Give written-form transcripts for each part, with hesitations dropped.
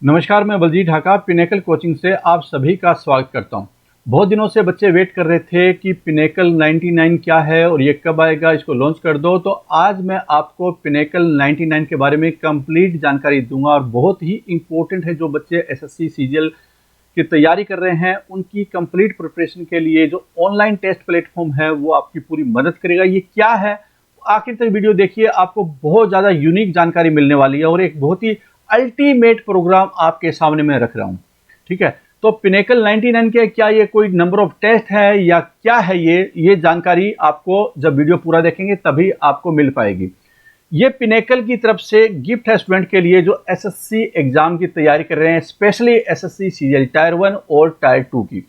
नमस्कार, मैं Baljeet Dhaka pinnacle coaching से आप सभी का स्वागत करता हूं। बहुत दिनों से बच्चे वेट कर रहे थे कि पिनेकल 99 क्या है और ये कब आएगा, इसको लॉन्च कर दो। तो आज मैं आपको पिनेकल 99 के बारे में कंप्लीट जानकारी दूंगा और बहुत ही इंपॉर्टेंट है। जो बच्चे एसएससी सीजीएल की तैयारी कर रहे हैं उनकी कंप्लीट प्रिपरेशन के लिए जो ऑनलाइन टेस्ट प्लेटफॉर्म है वो आपकी पूरी मदद करेगा। ये क्या है, आखिर तक वीडियो देखिए, आपको बहुत ज़्यादा यूनिक जानकारी मिलने वाली है और एक बहुत ही अल्टीमेट प्रोग्राम आपके सामने मैं रख रहा हूं। ठीक है, तो पिनेकल 99 के क्या ये कोई नंबर ऑफ टेस्ट है या क्या है, ये जानकारी आपको जब वीडियो पूरा देखेंगे तभी आपको मिल पाएगी। ये पिनेकल की तरफ से गिफ्ट है स्टूडेंट के लिए जो एसएससी एग्जाम की तैयारी कर रहे हैं, स्पेशली एसएससी सीजीएल टायर 1 और टायर 2 की,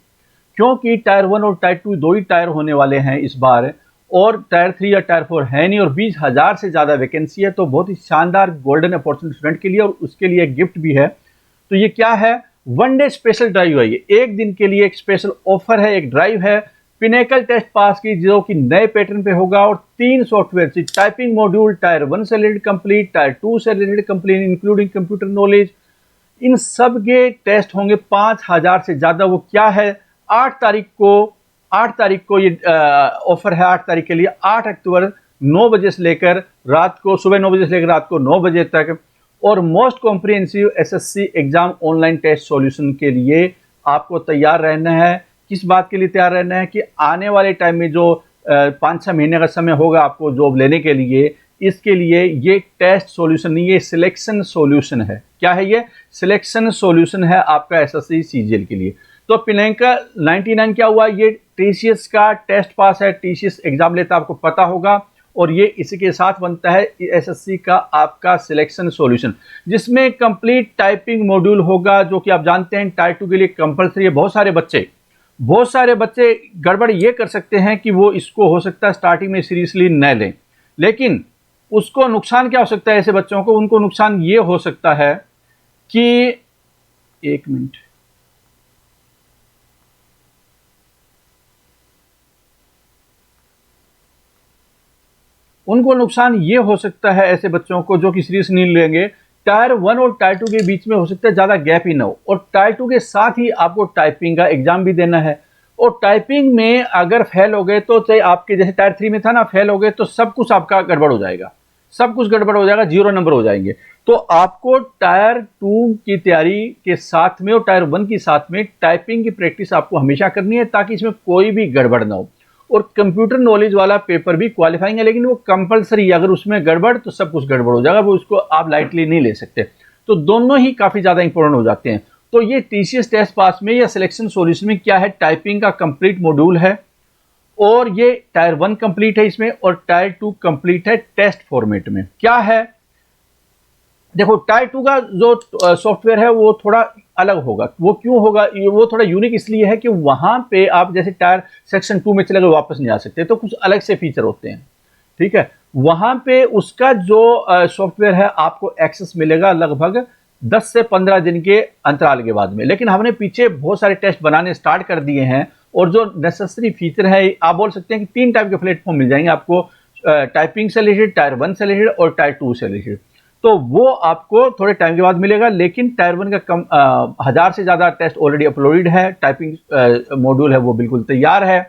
क्योंकि टायर 1 और टायर 2 दो ही टायर होने वाले हैं इस बार, और टायर 3 या टायर 4 है नहीं, और 20,000 से ज़्यादा वैकेंसी है। तो बहुत ही शानदार गोल्डन अपॉर्चुनिटी स्टूडेंट के लिए, और उसके लिए एक गिफ्ट भी है। तो ये क्या है, वन डे स्पेशल ड्राइव है। ये एक दिन के लिए एक स्पेशल ऑफर है, एक ड्राइव है। पिनेकल टेस्ट पास की जो कि नए पैटर्न पे होगा, और 3 सॉफ्टवेयर से टाइपिंग मॉड्यूल टायर 1 से रिलेटेड कंप्लीट, टायर 2 से related complete including computer knowledge, इन सब के टेस्ट होंगे 5,000 से ज़्यादा। वो क्या है, 8 तारीख को ये ऑफर है। 8 तारीख के लिए 8 अक्टूबर 9 बजे से लेकर रात को, सुबह 9 बजे से लेकर रात को 9 बजे तक। और most comprehensive SSC exam online test solution के लिए आपको तैयार रहना है। किस बात के लिए तैयार रहना है कि आने वाले टाइम में जो 5-6 महीने का समय होगा आपको जॉब लेने के लिए, इसके लिए ये टेस्ट सॉल्यूशन नहीं, ये सिलेक्शन सॉल्यूशन है। क्या है ये, सिलेक्शन सॉल्यूशन है आपका एसएससी सीजीएल के लिए। तो पिनेकल 99 क्या हुआ, ये टीसीएस का टेस्ट पास है, टीसीएस एग्जाम लेता आपको पता होगा, और ये इसी के साथ बनता है एसएससी का आपका सिलेक्शन सॉल्यूशन, जिसमें कंप्लीट टाइपिंग मॉड्यूल होगा, जो कि आप जानते हैं टायर 2 के लिए कंपलसरी है। बहुत सारे बच्चे गड़बड़ ये कर सकते हैं कि वो इसको हो सकता है स्टार्टिंग में सीरियसली न लें, लेकिन उसको नुकसान क्या हो सकता है, ऐसे बच्चों को उनको नुकसान ये हो सकता है कि, एक मिनट, उनको नुकसान ये हो सकता है ऐसे बच्चों को जो कि सीरियस नहीं लेंगे, टायर 1 और टायर 2 के बीच में हो सकता है ज़्यादा गैप ही ना हो, और टायर 2 के साथ ही आपको टाइपिंग का एग्जाम भी देना है। और टाइपिंग में अगर फेल हो गए तो, चाहे आपके जैसे टायर 3 में था ना, फेल हो गए तो सब कुछ आपका गड़बड़ हो जाएगा, सब कुछ गड़बड़ हो जाएगा, 0 नंबर हो जाएंगे। तो आपको टायर 2 की तैयारी के साथ में और टायर 1 की साथ में टाइपिंग की प्रैक्टिस आपको हमेशा करनी है, ताकि इसमें कोई भी गड़बड़ ना हो। और कंप्यूटर नॉलेज वाला पेपर भी क्वालिफाइंग है, लेकिन वो कंपलसरी है। अगर उसमें गड़बड़ तो सब कुछ गड़बड़ हो जाएगा, वो उसको आप लाइटली नहीं ले सकते। तो दोनों ही काफ़ी ज़्यादा इंपॉर्टेंट हो जाते हैं। तो ये टीसीएस टेस्ट पास में या सिलेक्शन सॉल्यूशन में क्या है, टाइपिंग का कंप्लीट मॉड्यूल है, और ये टायर 1 कंप्लीट है इसमें, और टायर 2 कंप्लीट है टेस्ट फॉर्मेट में। क्या है, देखो टायर 2 का जो सॉफ्टवेयर है वो थोड़ा अलग होगा। वो क्यों होगा, वो थोड़ा यूनिक इसलिए है कि वहां पे आप जैसे टायर सेक्शन 2 में चले गए वापस नहीं आ सकते, तो कुछ अलग से फीचर होते हैं। ठीक है, वहां पे उसका जो सॉफ्टवेयर है आपको एक्सेस मिलेगा लगभग 10 से 15 दिन के अंतराल के बाद में। लेकिन हमने पीछे बहुत सारे टेस्ट बनाने स्टार्ट कर दिए हैं, और जो नेसेसरी फीचर है, आप बोल सकते हैं कि 3 टाइप के प्लेटफॉर्म मिल जाएंगे आपको, टाइपिंग से रिलेटेड, टायर 1 से रिलेटेड और टायर 2 से रिलेटेड। तो वो आपको थोड़े टाइम के बाद मिलेगा। लेकिन टायर 1 का 1000 से ज़्यादा टेस्ट ऑलरेडी अपलोडेड है, टाइपिंग मॉड्यूल है वो बिल्कुल तैयार है।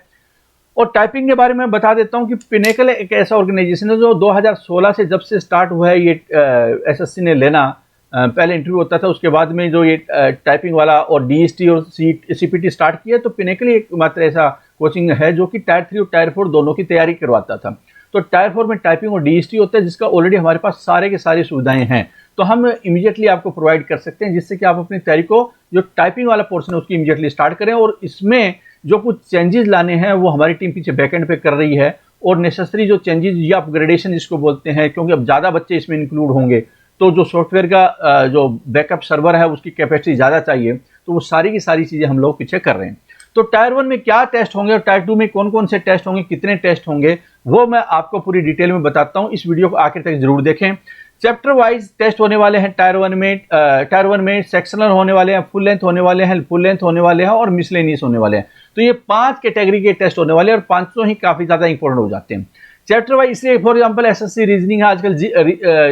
और टाइपिंग के बारे में बता देता हूं कि पिनेकल एक ऐसा ऑर्गेनाइजेशन है जो 2016 से जब से स्टार्ट हुआ है ये एसएससी ने लेना। पहले इंटरव्यू होता था, उसके बाद में जो ये टाइपिंग वाला और डीएसटी और सीपीटी स्टार्ट किया, तो पिनेकल एक मात्र ऐसा कोचिंग है जो कि टायर 3 और टायर 4 दोनों की तैयारी करवाता था। तो टायर 4 में टाइपिंग और डीएसटी होता है, जिसका ऑलरेडी हमारे पास सारे के सारी सुविधाएं हैं, तो हम इमीडिएटली आपको प्रोवाइड कर सकते हैं, जिससे कि आप अपनी तैयारी को, जो टाइपिंग वाला पोर्शन है उसकी इमीडिएटली स्टार्ट करें। और इसमें जो कुछ चेंजेस लाने हैं वो हमारी टीम पीछे बैकएंड पे कर रही है, और नेसेसरी जो चेंजेस या अपग्रेडेशन जिसको बोलते हैं, क्योंकि अब ज़्यादा बच्चे इसमें इंक्लूड होंगे, तो जो सॉफ्टवेयर का जो बैकअप सर्वर है उसकी कैपेसिटी ज़्यादा चाहिए, तो वो सारी की सारी चीज़ें हम लोग पीछे कर रहे हैं। तो टायर 1 में क्या टेस्ट होंगे और टायर 2 में कौन कौन से टेस्ट होंगे, कितने टेस्ट होंगे, वो मैं आपको पूरी डिटेल में बताता हूं। इस वीडियो को आखिर तक जरूर देखें। चैप्टर वाइज टेस्ट होने वाले हैं। टायर 1 में सेक्शनल होने वाले हैं, फुल लेंथ होने वाले हैं, फुल लेंथ होने वाले हैं, और मिसलेनियस होने वाले हैं। तो ये 5 कैटेगरी के टेस्ट होने वाले हैं, और पांचों ही काफी ज्यादा इंपॉर्टेंट हो जाते हैं चैप्टर वाइज। इसलिए फॉर एग्जाम्पल एसएससी रीजनिंग है, आजकल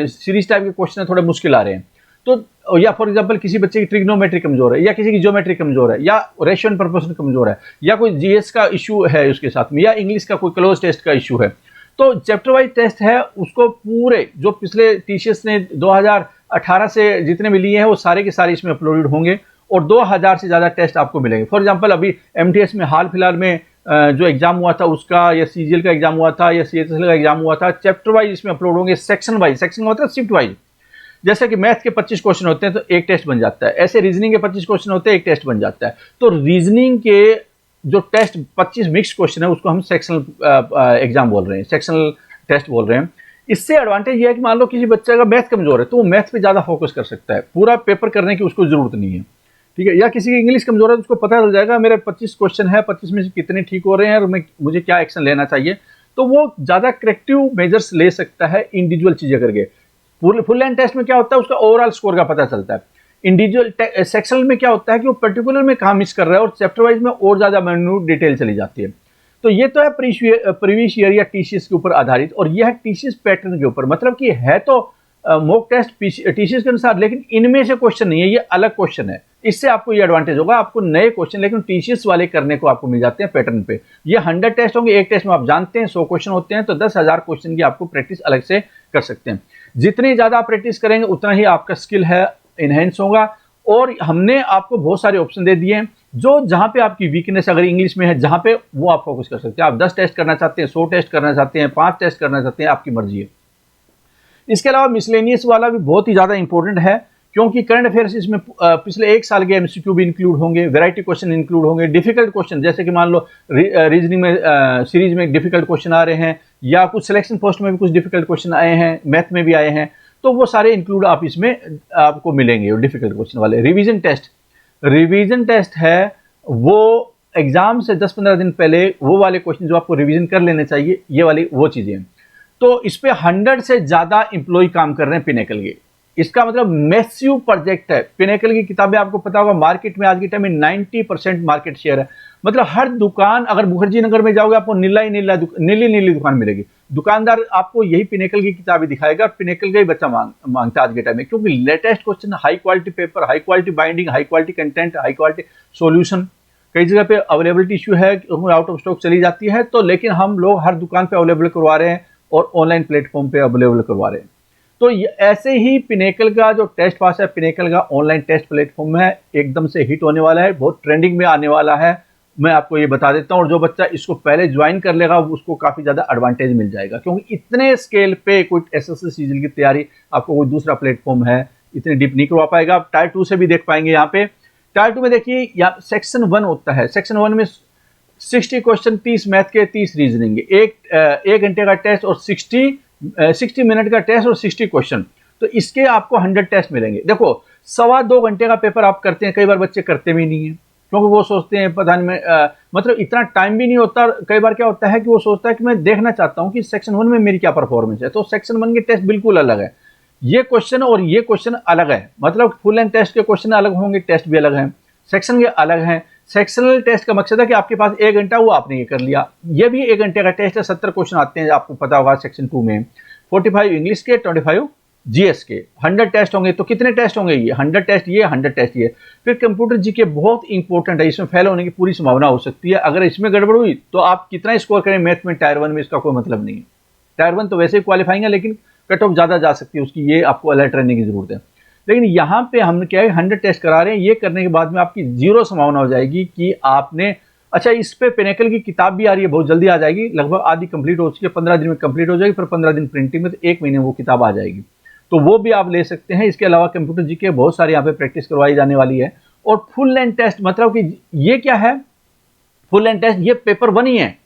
सीरीज टाइप के क्वेश्चन थोड़े मुश्किल आ रहे हैं, तो या फॉर एग्जांपल किसी बच्चे की ट्रिग्नोमेट्री कमजोर है, या किसी की ज्योमेट्री कमजोर है, या रेशियो एंड प्रोपोर्शन कमजोर है, या कोई जीएस का इशू है उसके साथ में, या इंग्लिश का कोई क्लोज टेस्ट का इशू है, तो चैप्टर वाइज टेस्ट है उसको पूरे जो पिछले टीसीएस ने 2018 से जितने भी लिए हैं वो सारे के सारे इसमें अपलोडेड होंगे और 2000 से ज़्यादा टेस्ट आपको मिलेंगे। फॉर एग्जांपल अभी एमटीएस में हाल फिलहाल में जो एग्जाम हुआ था उसका, या सीजीएल का एग्जाम हुआ था, या सीएचएसएल का एग्जाम हुआ था, चैप्टर वाइज इसमें अपलोड होंगे, सेक्शन वाइज, सेक्शन का मतलब शिफ्ट वाइज। जैसे कि मैथ के 25 क्वेश्चन होते हैं तो एक टेस्ट बन जाता है, ऐसे रीजनिंग के 25 क्वेश्चन होते हैं एक टेस्ट बन जाता है। तो रीजनिंग के जो टेस्ट 25 मिक्स क्वेश्चन है उसको हम सेक्शनल एग्जाम बोल रहे हैं, सेक्शनल टेस्ट बोल रहे हैं। इससे एडवांटेज ये है कि मान लो किसी बच्चे का मैथ कमजोर है तो वो मैथ पे ज़्यादा फोकस कर सकता है, पूरा पेपर करने की उसको जरूरत नहीं है, ठीक है। या किसी की इंग्लिश कमजोर है तो उसको पता चल जाएगा मेरे 25 क्वेश्चन है, 25 में से कितने ठीक हो रहे हैं और मुझे क्या एक्शन लेना चाहिए, तो वो ज़्यादा करेक्टिव मेजर्स ले सकता है इंडिविजुअल चीज़ें करके। फुल एंड टेस्ट में क्या होता है उसका ओवरऑल स्कोर का पता चलता है। इंडिविजुअल सेक्शनल में क्या होता है कि वो पर्टिकुलर में कहाँ मिस कर रहा है और चैप्टर वाइज में और ज़्यादा माइन्यूट डिटेल चली जाती है। तो ये तो है प्रीवियस ईयर या टीसीएस के ऊपर आधारित, और यह है टीसीएस पैटर्न के ऊपर, मतलब कि है तो मॉक टेस्ट टीसीएस के अनुसार लेकिन इनमें से क्वेश्चन नहीं है, ये अलग क्वेश्चन है। इससे आपको ये एडवांटेज होगा, आपको नए क्वेश्चन लेकिन टीसीएस वाले करने को आपको मिल जाते हैं पैटर्न पे। ये 100 टेस्ट होंगे, एक टेस्ट में आप जानते हैं 100 क्वेश्चन होते हैं, तो 10,000 क्वेश्चन की आपको प्रैक्टिस अलग से कर सकते हैं। जितनी ज़्यादा आप प्रैक्टिस करेंगे उतना ही आपका स्किल है इनहेंस होगा। और हमने आपको बहुत सारे ऑप्शन दे दिए हैं, जो जहाँ पे आपकी वीकनेस अगर इंग्लिश में है जहाँ पे वो आप फोकस कर सकते हैं। आप 10 टेस्ट करना चाहते हैं, 100 टेस्ट करना चाहते हैं, 5 टेस्ट करना चाहते हैं, आपकी मर्जी है। इसके अलावा मिसलेनियस वाला भी बहुत ही ज़्यादा इंपॉर्टेंट है, क्योंकि करंट अफेयर्स इसमें पिछले एक साल के एमसीक्यू भी इंक्लूड होंगे, वैरायटी क्वेश्चन इंक्लूड होंगे, डिफिकल्ट क्वेश्चन जैसे कि मान लो रीजनिंग में सीरीज में डिफिकल्ट क्वेश्चन आ रहे हैं, या कुछ सिलेक्शन पोस्ट में भी कुछ डिफिकल्ट क्वेश्चन आए हैं, मैथ में भी आए हैं, तो वो सारे इंक्लूड आप इसमें आपको मिलेंगे। डिफिकल्ट क्वेश्चन वाले रिवीजन टेस्ट है, वो एग्जाम से 10-15 दिन पहले वो वाले क्वेश्चन जो आपको रिवीजन कर लेने चाहिए, ये वाली वो चीज़ें हैं। तो इस पे 100 से ज़्यादा एम्प्लॉय काम कर रहे हैं पिनेकल के। इसका मतलब मैसिव प्रोजेक्ट है। पिनेकल की किताबें आपको पता होगा मार्केट में आज के टाइम में 90% मार्केट शेयर है। मतलब हर दुकान, अगर मुखर्जी नगर में जाओगे आपको नीली दुकान मिलेगी। दुकानदार आपको यही पिनेकल की किताबें दिखाएगा, पिनेकल का ही बच्चा मांगता है आज के टाइम में, क्योंकि latest question, high quality paper, high quality binding, high quality content, high quality solution. कई जगह पे अवेलेबिलिटी इशू है, आउट ऑफ स्टॉक चली जाती है, तो लेकिन हम लोग हर दुकान पे अवेलेबल करवा रहे हैं और ऑनलाइन प्लेटफॉर्म पे अवेलेबल करवा रहे हैं। तो ऐसे ही पिनेकल का जो टेस्ट पास है, पिनेकल का ऑनलाइन टेस्ट प्लेटफॉर्म है, एकदम से हिट होने वाला है, बहुत ट्रेंडिंग में आने वाला है, मैं आपको ये बता देता हूँ। और जो बच्चा इसको पहले ज्वाइन कर लेगा उसको काफ़ी ज़्यादा एडवांटेज मिल जाएगा, क्योंकि इतने स्केल पे कोई एसएससी सीजीएल की तैयारी आपको कोई दूसरा प्लेटफॉर्म है इतनी डीप नहीं करवा पाएगा। आप टायर 2 से भी देख पाएंगे। यहाँ पे टायर 2 में देखिए, यहाँ सेक्शन 1 होता है। सेक्शन 1 में 60 क्वेश्चन, 30 मैथ के, 30 रीजनिंग के, एक घंटे का टेस्ट और 60 मिनट का टेस्ट और 60 क्वेश्चन। तो इसके आपको 100 टेस्ट मिलेंगे। देखो 2.25 घंटे का पेपर आप करते हैं, कई बार बच्चे करते भी नहीं है, क्योंकि वो सोचते हैं पता नहीं मतलब इतना टाइम भी नहीं होता। कई बार क्या होता है कि वो सोचता है कि मैं देखना चाहता हूं कि सेक्शन 1 में मेरी क्या परफॉर्मेंस है। तो सेक्शन 1 के टेस्ट बिल्कुल अलग है, ये क्वेश्चन और ये क्वेश्चन अलग है। मतलब फुल एंड टेस्ट के क्वेश्चन अलग होंगे, टेस्ट भी अलग हैं, सेक्शन के अलग हैं। सेक्शनल टेस्ट का मकसद है कि आपके पास 1 घंटा, वो आपने ये कर लिया। ये भी 1 घंटे का टेस्ट है, 70 क्वेश्चन आते हैं, आपको पता होगा। सेक्शन 2 में 45 इंग्लिश के, 25 जीएस के, 100 टेस्ट होंगे। तो कितने टेस्ट होंगे? ये 100 टेस्ट, ये 100 टेस्ट ये। फिर कंप्यूटर जीके बहुत इंपॉर्टेंट है, इसमें फेल होने की पूरी संभावना हो सकती है। अगर इसमें गड़बड़ हुई तो आप कितना स्कोर करें मैथ में टायर 1 में, इसका कोई मतलब नहीं है। टायर 1 तो वैसे ही क्वालिफाइंग है, लेकिन कट ऑफ ज़्यादा जा सकती है उसकी, ये आपको अलर्ट रहने की जरूरत है। लेकिन यहाँ पे हम क्या है, 100 टेस्ट करा रहे हैं। ये करने के बाद में आपकी 0 संभावना हो जाएगी कि आपने, अच्छा इस पे पिनेकल की किताब भी आ रही है, बहुत जल्दी आ जाएगी, लगभग आधी कंप्लीट हो चुकी है, 15 दिन में कंप्लीट हो जाएगी, फिर 15 दिन प्रिंटिंग में, तो 1 महीने में वो किताब आ जाएगी। तो वो भी आप ले सकते हैं। इसके अलावा कंप्यूटर जीके बहुत सारे यहाँ पे प्रैक्टिस करवाई जाने वाली है। और फुल एंड टेस्ट, मतलब कि ये क्या है, फुल एंड टेस्ट ये पेपर 1 ही है,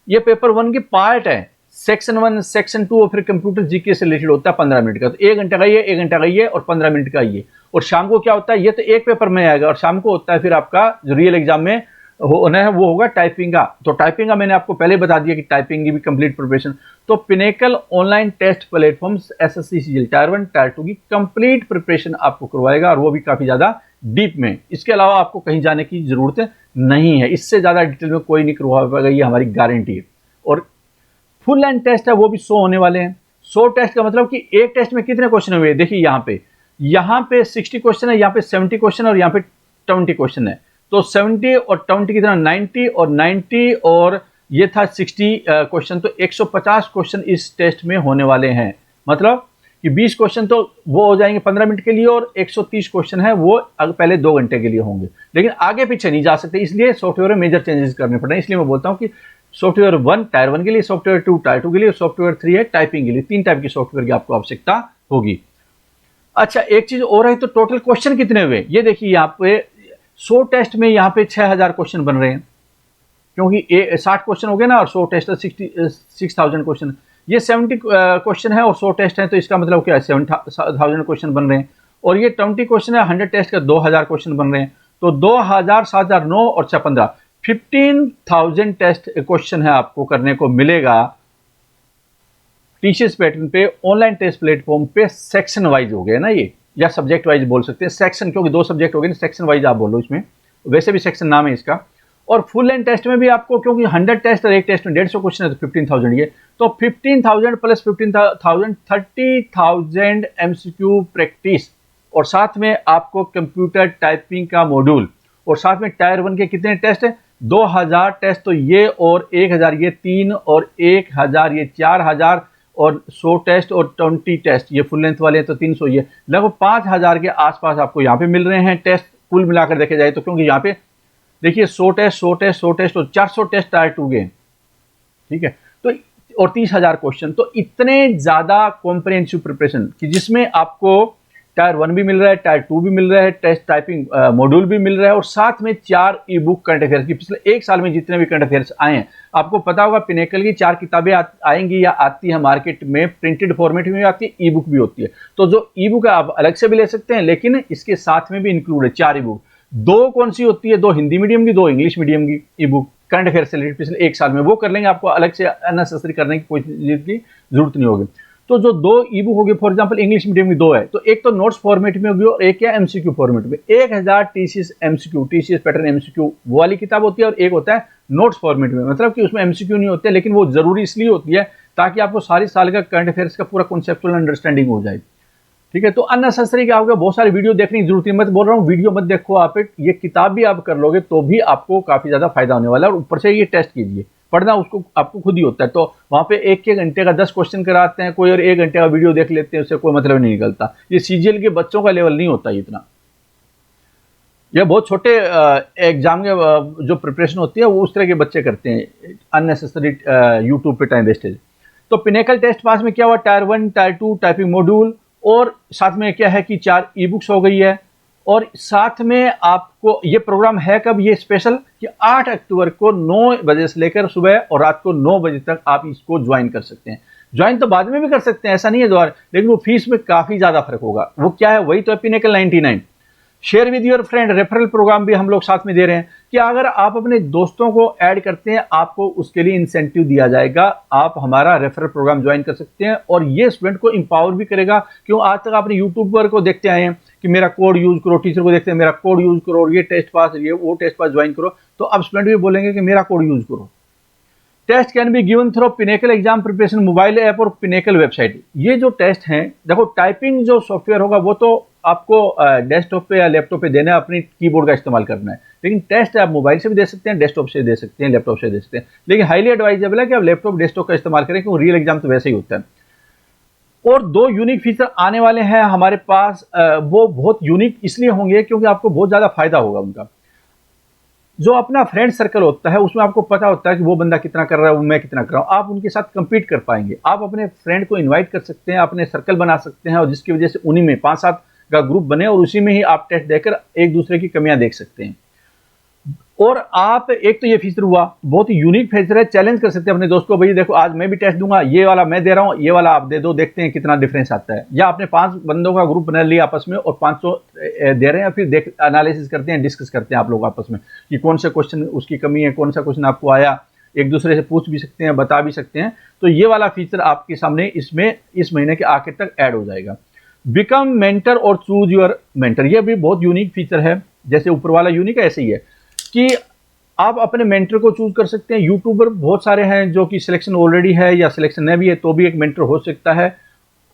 ये पेपर 1 की पार्ट है। सेक्शन 1, सेक्शन 2 और फिर कंप्यूटर जीके से रिलेटेड होता है 15 मिनट का। तो 1 घंटे का ये, 1 घंटा का ये और 15 मिनट का ये। और शाम को क्या होता है, ये तो एक पेपर में आएगा, और शाम को होता है फिर आपका जो रियल एग्जाम में होना है वो होगा टाइपिंग का। तो टाइपिंग का मैंने आपको पहले बता दिया कि टाइपिंग की भी कंप्लीट प्रिपरेशन। तो Pinnacle online test platform SSC CGL tier 1 tier 2 की कंप्लीट प्रिपरेशन आपको करवाएगा, और वो भी काफी ज्यादा डीप में। इसके अलावा आपको कहीं जाने की जरूरत नहीं है, इससे ज्यादा डिटेल में कोई नहीं करवा पाएगा, ये हमारी गारंटी है। और फुल एंड टेस्ट है वो भी 100 होने वाले हैं। 100 टेस्ट का मतलब कि एक टेस्ट में कितने क्वेश्चन हुए, देखिए यहाँ पे यहाँ पे 60 क्वेश्चन है, यहाँ पे 70 क्वेश्चन और यहाँ पे 20 क्वेश्चन है। तो 70 और 20 की तरह 90 और 90 और ये था 60 क्वेश्चन, तो 150 क्वेश्चन इस टेस्ट में होने वाले हैं। मतलब कि 20 क्वेश्चन तो वो हो जाएंगे 15 मिनट के लिए और 130 क्वेश्चन है वो पहले 2 घंटे के लिए होंगे, लेकिन आगे पीछे नहीं जा सकते, इसलिए सॉफ्टवेयर में मेजर चेंजेस करने पड़ रहे हैं। इसलिए मैं बोलता हूँ कि सॉफ्टवेयर 1 टायर 1 के लिए, सॉफ्टवेयर 2 टायर 2 के लिए, सॉफ्टवेयर 3 है टाइपिंग के लिए। 3 टाइप की सॉफ्टवेयर की आपको आवश्यकता होगी। अच्छा, एक चीज और है, तो टोटल क्वेश्चन कितने हुए ये देखिए। यहाँ पे 100 टेस्ट में यहाँ पे 6000 क्वेश्चन बन रहे हैं, क्योंकि 60 क्वेश्चन हो गए ना, और 100 टेस्ट 6000 क्वेश्चन। ये 70 क्वेश्चन है और 100 टेस्ट है, तो इसका मतलब क्या है 7000 क्वेश्चन बन रहे हैं। और ये 20 क्वेश्चन है, 100 टेस्ट का 2000 क्वेश्चन बन रहे हैं। तो 2000, 7000, 9 और 6, 15, 15000 टेस्ट क्वेश्चन है आपको करने को मिलेगा टीसीएस पैटर्न पे, ऑनलाइन टेस्ट प्लेटफॉर्म पे। सेक्शन वाइज हो गया ना ये, या सब्जेक्ट वाइज बोल सकते हैं सेक्शन, क्योंकि 2 सब्जेक्ट हो गए ना, सेक्शन वाइज आप बोलो इसमें, वैसे भी सेक्शन नाम है इसका। और फुल लेंथ टेस्ट में भी आपको, क्योंकि 100 टेस्ट और एक टेस्ट में 150 क्वेश्चन है, तो 15000 ये, तो 15000 प्लस 15000 30,000 एमसीक्यू प्रैक्टिस, और साथ में आपको कंप्यूटर टाइपिंग का मॉड्यूल, और साथ में टायर 1 के कितने टेस्ट है 2000 टेस्ट, तो ये और 1000 ये 3 और 1000 ये 4000 और 100 टेस्ट और 20 टेस्ट ये फुल लेंथ वाले हैं, तो 300 ये लगभग 5000 के आसपास आपको यहाँ पे मिल रहे हैं टेस्ट कुल मिलाकर देखे जाए तो। क्योंकि यहाँ पे देखिए 100 टेस्ट 100 टेस्ट 100 टेस्ट और 400 टेस्ट टायर 2 के, ठीक है, तो और 30,000 क्वेश्चन, तो इतने ज्यादा कॉम्प्रिहेंसिव प्रिपरेशन कि जिसमें आपको टायर 1 भी मिल रहा है, टायर 2 भी मिल रहा है, टेस्ट टाइपिंग मॉड्यूल भी मिल रहा है, और साथ में 4 ई बुक करंट अफेयर्स की, पिछले 1 साल में जितने भी करंट अफेयर्स आए हैं, आपको पता होगा पिनेकल की 4 किताबें आएंगी या आती है मार्केट में, प्रिंटेड फॉर्मेट में भी आती है, ई बुक भी होती है। तो जो ई बुक है आप अलग से भी ले सकते हैं, लेकिन इसके साथ में भी इंक्लूड है 4 ई बुक। 2 कौन सी होती है, 2 हिंदी मीडियम की, 2 इंग्लिश मीडियम की ई बुक करंट अफेयर से रिलेटेड पिछले 1 साल में, वो कर लेंगे, आपको अलग से अननेसेसरी करने की कोई चीज की जरूरत नहीं होगी। तो जो 2 ई बुक होगी, फॉर एग्जांपल इंग्लिश मीडियम की 2 है, तो एक तो नोट्स फॉर्मेट में होगी और एक क्या एमसीक्यू फॉर्मेट में। 1000 TCS MCQ, TCS pattern MCQ वो वाली किताब होती है, और एक होता है नोट्स फॉर्मेट में, मतलब कि उसमें एमसीक्यू नहीं होते, लेकिन वो जरूरी इसलिए होती है ताकि आपको सारी साल का करंट अफेयर्स का पूरा कॉन्सेप्चुअल अंडरस्टैंडिंग हो जाए, ठीक है। तो अननेसेसरी क्या होगा, बहुत सारी वीडियो देखने की जरूरत नहीं, मैं बोल रहा हूँ वीडियो मत देखो आप, ये किताब भी आप कर लोगे तो भी आपको काफी ज्यादा फायदा होने वाला है। और ऊपर से ये टेस्ट कीजिए, पढ़ना उसको आपको खुद ही होता है, तो वहां पे 1 घंटे का 10 क्वेश्चन कराते हैं कोई, और 1 घंटे का वीडियो देख लेते हैं, उससे कोई मतलब नहीं निकलता। ये सीजीएल के बच्चों का लेवल नहीं होता इतना, ये बहुत छोटे एग्जाम के जो प्रिपरेशन होती है वो उस तरह के बच्चे करते हैं, अननेसेसरी यूट्यूब पे टाइम वेस्टेज। तो पिनेकल टेस्ट पास में क्या हुआ, टायर 1 टायर 2 टाइपिंग मॉड्यूल, और साथ में क्या है कि 4 ई बुक्स हो गई है, और साथ में आपको ये प्रोग्राम है कब, ये स्पेशल कि 8 अक्टूबर को 9 बजे से लेकर सुबह और रात को 9 बजे तक आप इसको ज्वाइन कर सकते हैं। ज्वाइन तो बाद में भी कर सकते हैं, ऐसा नहीं है द्वारा, लेकिन वो फीस में काफी ज्यादा फर्क होगा। वो क्या है, वही तो है Pinnacle 99। Share with your friend referral programme भी हम लोग साथ में दे रहे हैं कि अगर आप अपने दोस्तों को ऐड करते हैं, आपको उसके लिए इंसेंटिव दिया जाएगा, आप हमारा रेफरल प्रोग्राम ज्वाइन कर सकते हैं, और ये स्टूडेंट को इंपावर भी करेगा। क्यों, आज तक आपने यूट्यूबर को देखते आए हैं कि मेरा कोड यूज करो, टीचर को देखते हैं मेरा कोड यूज करो, ये टेस्ट पास, ये वो टेस्ट पास ज्वाइन करो, तो अब स्टूडेंट भी बोलेंगे कि मेरा कोड यूज करो। Test can be given through Pinnacle exam preparation mobile app और पिनेकल वेबसाइट। ये जो टेस्ट हैं, देखो टाइपिंग जो सॉफ्टवेयर होगा वो तो आपको डेस्कटॉप पे या लैपटॉप पे देना है, अपनी कीबोर्ड का इस्तेमाल करना है, लेकिन टेस्ट आप मोबाइल से भी दे सकते हैं, डेस्कटॉप से दे सकते हैं, लैपटॉप से दे सकते हैं, लेकिन हाईली एडवाइजेबल है कि आप लैपटॉप डेस्कटॉप का इस्तेमाल करें, क्योंकि रियल एग्जाम तो वैसे ही होता है। और 2 यूनिक फीचर आने वाले हैं हमारे पास, वो बहुत यूनिक इसलिए होंगे क्योंकि आपको बहुत ज्यादा फायदा होगा उनका। जो अपना फ्रेंड सर्कल होता है उसमें आपको पता होता है कि वो बंदा कितना कर रहा है, मैं कितना कर रहा हूं, आप उनके साथ कंपीट कर पाएंगे। आप अपने फ्रेंड को इनवाइट कर सकते हैं, अपने सर्कल बना सकते हैं, और जिसकी वजह से उन्हीं में 5-7 का ग्रुप बने, और उसी में ही आप टेस्ट देकर एक दूसरे की कमियां देख सकते हैं। और आप, एक तो ये फीचर हुआ, बहुत ही यूनिक फीचर है, चैलेंज कर सकते हैं अपने दोस्त को, भाई देखो आज मैं भी टेस्ट दूंगा, ये वाला मैं दे रहा हूं, ये वाला आप दे दो, देखते हैं कितना डिफरेंस आता है। या आपने 5 बंदों का ग्रुप बना लिया आपस में, और 500 दे रहे हैं, फिर एनालिसिस करते हैं, डिस्कस करते हैं आप लोग आपस में कि कौन सा क्वेश्चन उसकी कमी है, कौन सा क्वेश्चन आपको आया, एक दूसरे से पूछ भी सकते हैं, बता भी सकते हैं। तो ये वाला फीचर आपके सामने इसमें इस महीने के आखिर तक ऐड हो जाएगा। बिकम मेंटर और चूज योर मेंटर, ये भी बहुत यूनिक फीचर है, जैसे ऊपर वाला यूनिक है ऐसे ही है कि आप अपने मेंटर को चूज कर सकते हैं। यूट्यूबर बहुत सारे हैं जो कि सिलेक्शन ऑलरेडी है या सिलेक्शन नहीं भी है तो भी एक मेंटर हो सकता है।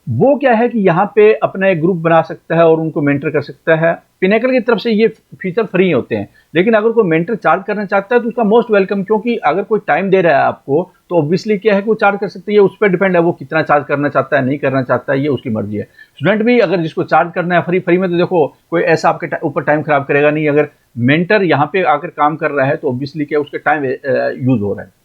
वो क्या है कि यहाँ पे अपना एक ग्रुप बना सकता है और उनको मेंटर कर सकता है। पिनेकल की तरफ से ये फीचर फ्री होते हैं, लेकिन अगर कोई मेंटर चार्ज करना चाहता है तो उसका मोस्ट वेलकम, क्योंकि अगर कोई टाइम दे रहा है आपको तो ऑब्वियसली क्या है कि वो चार्ज कर सकते हैं। उस पर डिपेंड है वो कितना चार्ज करना चाहता है, नहीं करना चाहता है, ये उसकी मर्जी है। स्टूडेंट भी अगर जिसको चार्ज करना है फ्री में, तो देखो कोई ऐसा आपके ऊपर टाइम खराब करेगा नहीं। अगर मेंटर यहाँ पे आकर काम कर रहा है तो ऑब्वियसली क्या उसके टाइम यूज हो रहा है।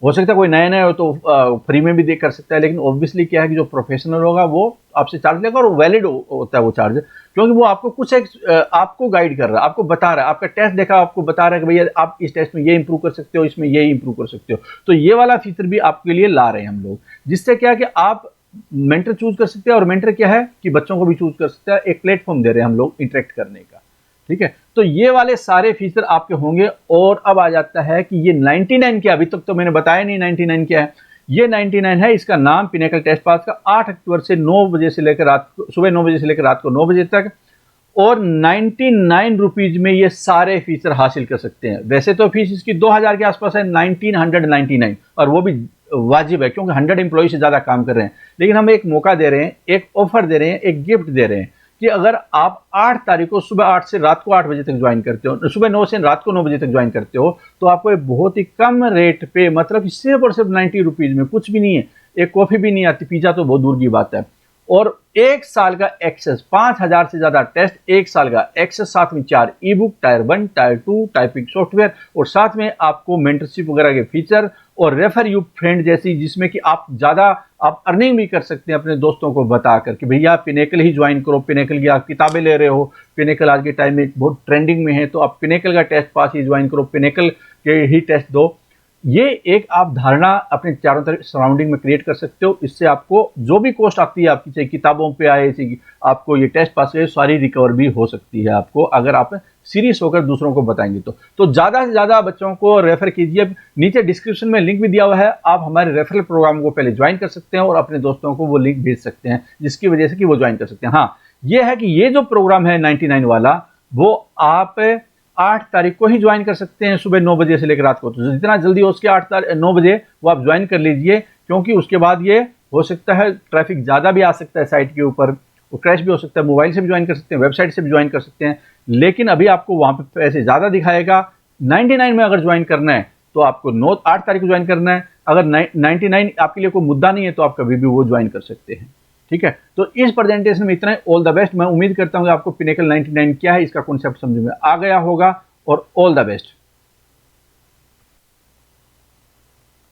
हो सकता है कोई नया नया हो तो फ्री में भी दे कर सकता है, लेकिन ऑब्वियसली क्या है कि जो प्रोफेशनल होगा वो आपसे चार्ज लेगा, और वैलिड होता है वो चार्ज, क्योंकि वो आपको कुछ एक आपको गाइड कर रहा है, आपको बता रहा है, आपका टेस्ट देखा आपको बता रहा है कि भैया आप इस टेस्ट में ये इंप्रूव कर सकते हो, इसमें ये इंप्रूव कर सकते हो। तो ये वाला फीचर भी आपके लिए ला रहे हैं हम लोग, जिससे क्या है कि आप मेंटर चूज कर सकते हैं, और मेंटर क्या है कि बच्चों को भी चूज कर सकता है। एक प्लेटफॉर्म दे रहे हैं हम लोग इंटरेक्ट करने का, ठीक है। तो ये वाले सारे फीचर आपके होंगे। और अब आ जाता है कि ये 99 क्या, अभी तक तो मैंने बताया नहीं 99 क्या है। ये 99 है, इसका नाम पिनेकल टेस्ट पास का 8 अक्टूबर से 9 बजे से लेकर रात को, सुबह 9 बजे से लेकर रात को 9 बजे तक, और 99 रुपीज में ये सारे फीचर हासिल कर सकते हैं। वैसे तो फीस इसकी 2000 के आसपास है, 1999, और वो भी वाजिब है क्योंकि 100 एम्प्लॉय से ज्यादा काम कर रहे हैं। लेकिन हम एक मौका दे रहे हैं, एक ऑफर दे रहे हैं, एक गिफ्ट दे रहे हैं कि अगर आप 8 तारीख को सुबह 8 से रात को 8 बजे तक ज्वाइन करते हो, सुबह 9 से रात को 9 बजे तक ज्वाइन करते हो, तो आपको एक बहुत ही कम रेट पे, मतलब सिर्फ और सिर्फ 90 रुपीज में, कुछ भी नहीं है, एक कॉफी भी नहीं आती, पिज्जा तो बहुत दूर की बात है, और 1 साल का एक्सेस, 5000 से ज्यादा टेस्ट, 1 साल का एक्सेस, साथ में 4 ई book, tyre 1, tier 2, typing software, और साथ में आपको मेंटरशिप वगैरह के फीचर, और रेफर यू फ्रेंड जैसी, जिसमें कि आप ज्यादा आप अर्निंग भी कर सकते हैं अपने दोस्तों को बताकर कि भैया पिनेकल ही ज्वाइन करो, पिनेकल की आप किताबें ले रहे हो, पिनेकल आज के टाइम में बहुत ट्रेंडिंग में है, तो आप पिनेकल का टेस्ट पास ही ज्वाइन करो, पिनेकल के ही टेस्ट दो। ये एक आप धारणा अपने चारों तरफ सराउंडिंग में क्रिएट कर सकते हो। इससे आपको जो भी कॉस्ट आती है आपकी, चाहे किताबों पे आए, चाहे आपको ये टेस्ट पास है, सारी रिकवर भी हो सकती है आपको, अगर आप सीरियस होकर दूसरों को बताएंगे तो ज्यादा से ज्यादा बच्चों को रेफर कीजिए। नीचे डिस्क्रिप्शन में लिंक भी दिया हुआ है, आप हमारे रेफरल प्रोग्राम को पहले ज्वाइन कर सकते हैं और अपने दोस्तों को वो लिंक भेज सकते हैं, जिसकी वजह से कि वो ज्वाइन कर सकते हैं। हाँ, ये है कि ये जो प्रोग्राम है 99 वाला, वो आप 8 तारीख को ही ज्वाइन कर सकते हैं, सुबह 9 बजे से लेकर रात को। तो जितना जल्दी हो उसके 9 बजे वो आप ज्वाइन कर लीजिए, क्योंकि उसके बाद ये हो सकता है ट्रैफिक ज़्यादा भी आ सकता है साइट के ऊपर, वो क्रैश भी हो सकता है। मोबाइल से भी ज्वाइन कर सकते हैं, वेबसाइट से भी ज्वाइन कर सकते हैं, लेकिन अभी आपको वहाँ पे पैसे ज़्यादा दिखाएगा। 99 में अगर ज्वाइन करना है तो आपको 8 तारीख को ज्वाइन करना है। अगर 99 आपके लिए कोई मुद्दा नहीं है तो आप कभी भी वो ज्वाइन कर सकते हैं, ठीक है। तो इस प्रेजेंटेशन में इतना ही। All the best. मैं उम्मीद करता हूं कि आपको पिनेकल 99 क्या है इसका कॉन्सेप्ट समझ में आ गया होगा, और ऑल द बेस्ट।